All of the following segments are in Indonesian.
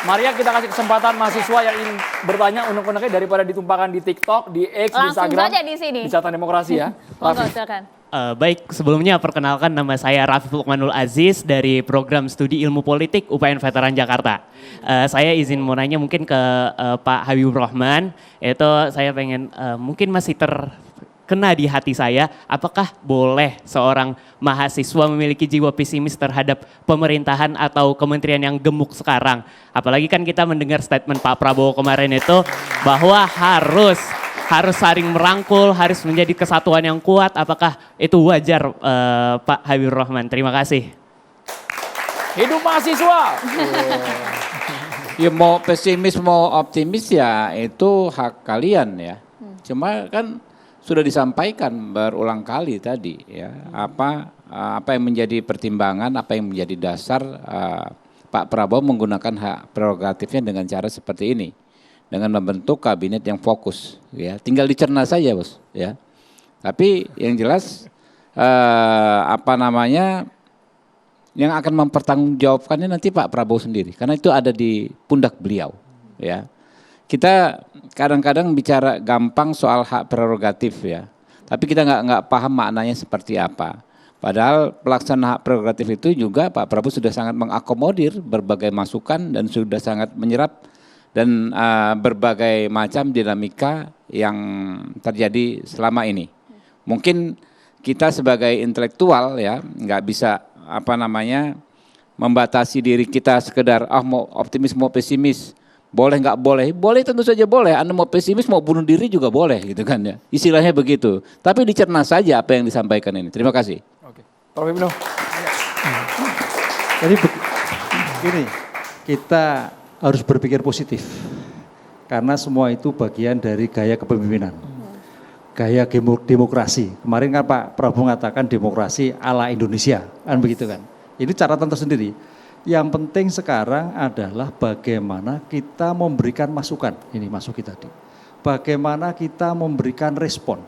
Maria, kita kasih kesempatan mahasiswa yang ingin bertanya unek-uneknya daripada ditumpahkan di TikTok, di X, di Langsung Instagram. saja di sini. Di Catatan Demokrasi ya. Monggo, Raffi. silakan. Baik, sebelumnya perkenalkan nama saya Raffi Lukmanul Aziz dari program studi ilmu politik UPN Veteran Jakarta. Saya izin mau nanya mungkin ke Pak Habibur Rahman, itu saya pengen mungkin masih terkena di hati saya, apakah boleh seorang mahasiswa memiliki jiwa pesimis terhadap pemerintahan atau kementerian yang gemuk sekarang? Apalagi kan kita mendengar statement Pak Prabowo kemarin itu bahwa harus saling merangkul, harus menjadi kesatuan yang kuat. Apakah itu wajar Pak Habibur Rahman? Terima kasih. Hidup mahasiswa. Ya mau pesimis mau optimis ya itu hak kalian ya. Cuma kan sudah disampaikan berulang kali tadi ya apa yang menjadi pertimbangan, apa yang menjadi dasar Pak Prabowo menggunakan hak prerogatifnya dengan cara seperti ini, dengan membentuk kabinet yang fokus ya. Tinggal dicerna saja bos ya. Tapi yang jelas yang akan mempertanggungjawabkannya nanti Pak Prabowo sendiri, karena itu ada di pundak beliau ya. Kita kadang-kadang bicara gampang soal hak prerogatif ya, tapi kita nggak paham maknanya seperti apa. Padahal pelaksana hak prerogatif itu juga Pak Prabowo sudah sangat mengakomodir berbagai masukan dan sudah sangat menyerap dan berbagai macam dinamika yang terjadi selama ini. Mungkin kita sebagai intelektual ya nggak bisa membatasi diri kita sekedar mau optimis mau pesimis. Boleh nggak boleh? Boleh, tentu saja boleh. Anda mau pesimis mau bunuh diri juga boleh gitu kan ya. Istilahnya begitu. Tapi dicerna saja apa yang disampaikan ini. Terima kasih. Oke. Prof. Ibnu. Jadi begini, kita harus berpikir positif. Karena semua itu bagian dari gaya kepemimpinan. Gaya demokrasi. Kemarin kan Pak Prabowo mengatakan demokrasi ala Indonesia. Kan begitu kan. Ini catatan tersendiri. Yang penting sekarang adalah bagaimana kita memberikan masukan. Ini masuki tadi. Bagaimana kita memberikan respon.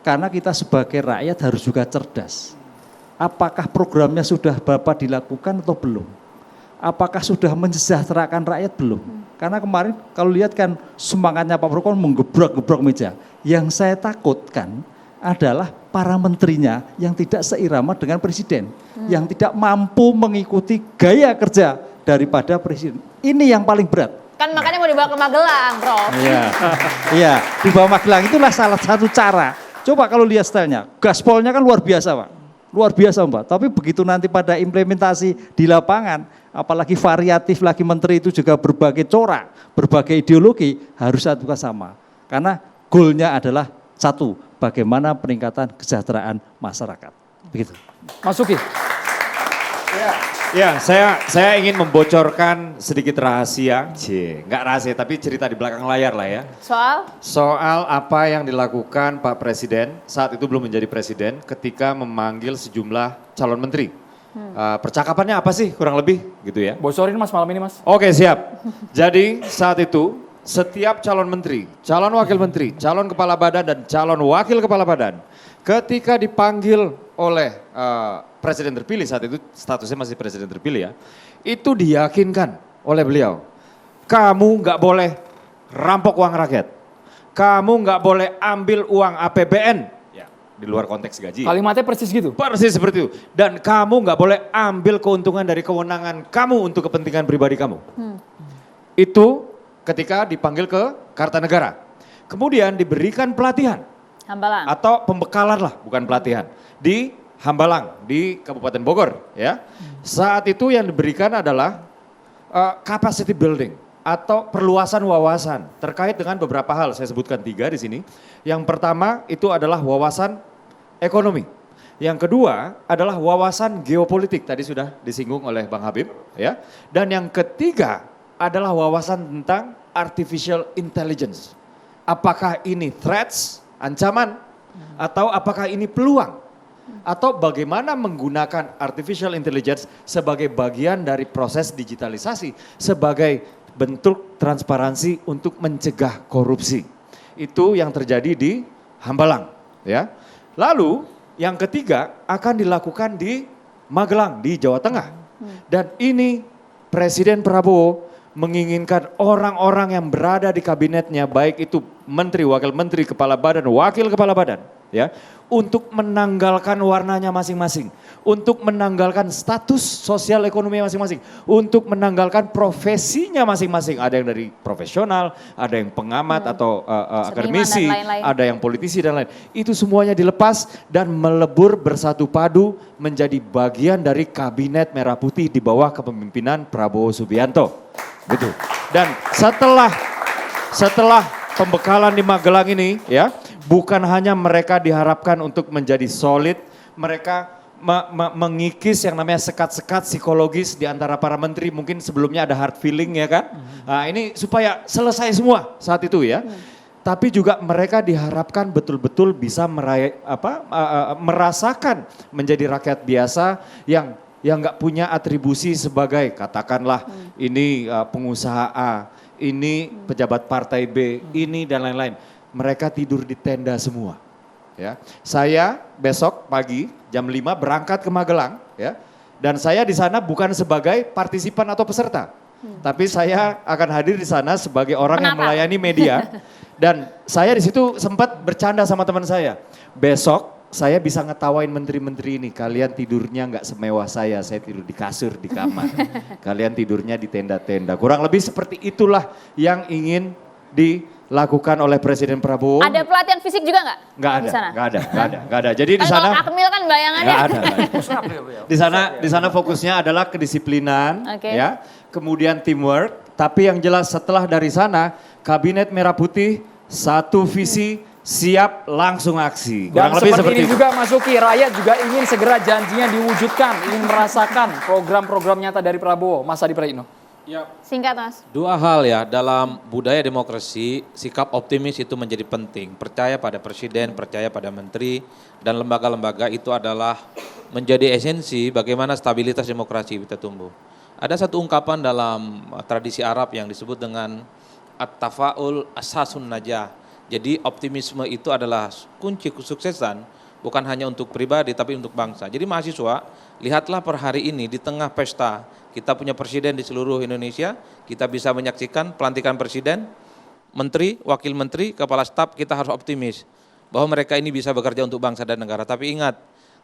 Karena kita sebagai rakyat harus juga cerdas. Apakah programnya sudah Bapak dilakukan atau belum? Apakah sudah mensejahterakan rakyat belum? Karena kemarin kalau lihat kan semangatnya Pak Prabowo menggebrak-gebrak meja. Yang saya takutkan adalah para menterinya yang tidak seirama dengan presiden. Yang tidak mampu mengikuti gaya kerja daripada presiden. Ini yang paling berat. Kan makanya mau dibawa ke Magelang, Prof. Iya, di bawah Magelang itulah salah satu cara. Coba kalau lihat stylenya, gaspolnya kan luar biasa Pak. Luar biasa Mbak, tapi begitu nanti pada implementasi di lapangan, apalagi variatif lagi menteri itu juga berbagai corak, berbagai ideologi, harus satu sama. Karena goalnya adalah satu, bagaimana peningkatan kesejahteraan masyarakat. Begitu. Masuki. Ya, saya ingin membocorkan sedikit rahasia, nggak rahasia tapi cerita di belakang layar lah ya. Soal apa yang dilakukan Pak Presiden saat itu belum menjadi presiden ketika memanggil sejumlah calon menteri. Percakapannya apa sih kurang lebih gitu ya. Bocorin Mas malam ini Mas. Oke siap. Jadi saat itu setiap calon menteri, calon wakil menteri, calon kepala badan dan calon wakil kepala badan ketika dipanggil oleh presiden terpilih, saat itu statusnya masih presiden terpilih ya, itu diyakinkan oleh beliau, kamu nggak boleh rampok uang rakyat, kamu nggak boleh ambil uang APBN, ya, di luar konteks gaji. Kalimatnya persis gitu? Persis seperti itu, dan kamu nggak boleh ambil keuntungan dari kewenangan kamu untuk kepentingan pribadi kamu. Itu ketika dipanggil ke Kartanegara, kemudian diberikan pelatihan. Hambalang. Atau pembekalan lah, bukan pelatihan. Di Hambalang, di Kabupaten Bogor ya. Saat itu yang diberikan adalah capacity building atau perluasan wawasan terkait dengan beberapa hal. Saya sebutkan 3 di sini. Yang pertama itu adalah wawasan ekonomi. Yang kedua adalah wawasan geopolitik, tadi sudah disinggung oleh Bang Habib ya. Dan yang ketiga adalah wawasan tentang artificial intelligence. Apakah ini threats, ancaman, atau apakah ini peluang? Atau bagaimana menggunakan artificial intelligence sebagai bagian dari proses digitalisasi, sebagai bentuk transparansi untuk mencegah korupsi. Itu yang terjadi di Hambalang ya. Lalu yang ketiga akan dilakukan di Magelang di Jawa Tengah. Dan ini Presiden Prabowo menginginkan orang-orang yang berada di kabinetnya, baik itu menteri, wakil menteri, kepala badan, wakil kepala badan, ya, untuk menanggalkan warnanya masing-masing, untuk menanggalkan status sosial ekonomi masing-masing, untuk menanggalkan profesinya masing-masing. Ada yang dari profesional, ada yang pengamat atau akademisi, dan lain-lain. ada yang politisi dan lain. Itu semuanya dilepas dan melebur bersatu padu menjadi bagian dari kabinet Merah Putih di bawah kepemimpinan Prabowo Subianto. Gitu. Dan setelah pembekalan di Magelang ini, ya, bukan hanya mereka diharapkan untuk menjadi solid, mereka mengikis yang namanya sekat-sekat psikologis di antara para menteri. Mungkin sebelumnya ada hard feeling, ya kan. Nah, ini supaya selesai semua saat itu, ya. Tapi juga mereka diharapkan betul-betul bisa merasakan menjadi rakyat biasa yang nggak punya atribusi sebagai katakanlah ini pengusaha A, ini pejabat partai B, ini dan lain-lain. Mereka tidur di tenda semua. Ya, saya besok pagi jam 5 berangkat ke Magelang, ya, dan saya di sana bukan sebagai partisipan atau peserta, tapi saya akan hadir di sana sebagai orang yang melayani media. Dan saya di situ sempat bercanda sama teman saya. Besok saya bisa ngetawain menteri-menteri ini, kalian tidurnya nggak semewah saya tidur di kasur di kamar. Kalian tidurnya di tenda-tenda. Kurang lebih seperti itulah yang ingin dilakukan oleh Presiden Prabowo. Ada pelatihan fisik juga nggak? Nggak ada, Di sana? nggak ada. Jadi di sana Kalau Akmil kan bayangannya. nggak ada. Di sana fokusnya adalah kedisiplinan, Oke. ya, kemudian teamwork. Tapi yang jelas setelah dari sana, Kabinet Merah Putih satu visi, siap langsung aksi. Dan Kurang lebih seperti ini itu. juga Mas Uki, rakyat juga ingin segera janjinya diwujudkan, ingin merasakan program-program nyata dari Prabowo. Mas Adi Praitno. Singkat Mas. Dua hal ya, dalam budaya demokrasi, sikap optimis itu menjadi penting. Percaya pada presiden, percaya pada menteri, dan lembaga-lembaga itu adalah menjadi esensi bagaimana stabilitas demokrasi kita tumbuh. Ada satu ungkapan dalam tradisi Arab yang disebut dengan at-tafa'ul asasun najah. Jadi optimisme itu adalah kunci kesuksesan, bukan hanya untuk pribadi tapi untuk bangsa. Jadi mahasiswa, lihatlah per hari ini di tengah pesta, kita punya presiden di seluruh Indonesia, kita bisa menyaksikan pelantikan presiden, menteri, wakil menteri, kepala staf, kita harus optimis bahwa mereka ini bisa bekerja untuk bangsa dan negara. Tapi ingat,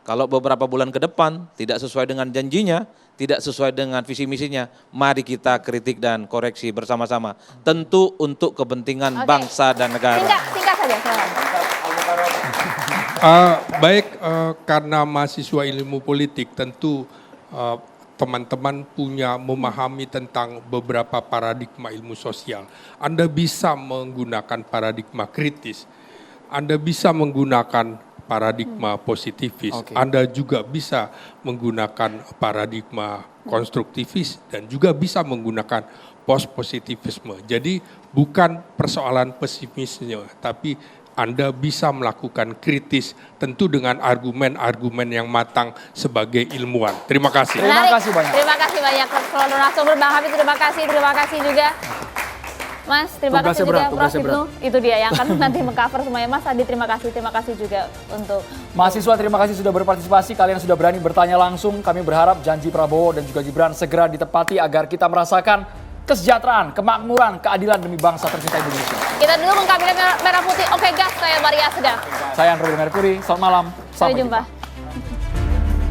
kalau beberapa bulan ke depan tidak sesuai dengan janjinya, tidak sesuai dengan visi misinya, mari kita kritik dan koreksi bersama-sama. Tentu untuk kepentingan bangsa dan negara. Singkat saja, silakan. Karena mahasiswa ilmu politik tentu teman-teman punya memahami tentang beberapa paradigma ilmu sosial. Anda bisa menggunakan paradigma kritis, Anda bisa menggunakan paradigma positivis, Anda juga bisa menggunakan paradigma konstruktivis dan juga bisa menggunakan post-positivisme. Jadi bukan persoalan pesimisme, tapi Anda bisa melakukan kritis tentu dengan argumen-argumen yang matang sebagai ilmuwan. Terima kasih. Terima kasih banyak. Terima kasih banyak Prof. Narasumber Bang Habib, terima kasih juga. Mas, terima kasih juga Prof. Ibnu. Itu dia yang akan nanti mengcover semuanya. Mas Adi, terima kasih juga untuk Mahasiswa, terima kasih sudah berpartisipasi. Kalian sudah berani bertanya langsung. Kami berharap janji Prabowo dan juga Gibran segera ditepati agar kita merasakan kesejahteraan, kemakmuran, keadilan demi bangsa tercinta Indonesia. kita dulu Kabinet Merah Putih. Oke gas, saya Maria Sedang. Saya Andro Merkuri, selamat malam. Sampai jumpa.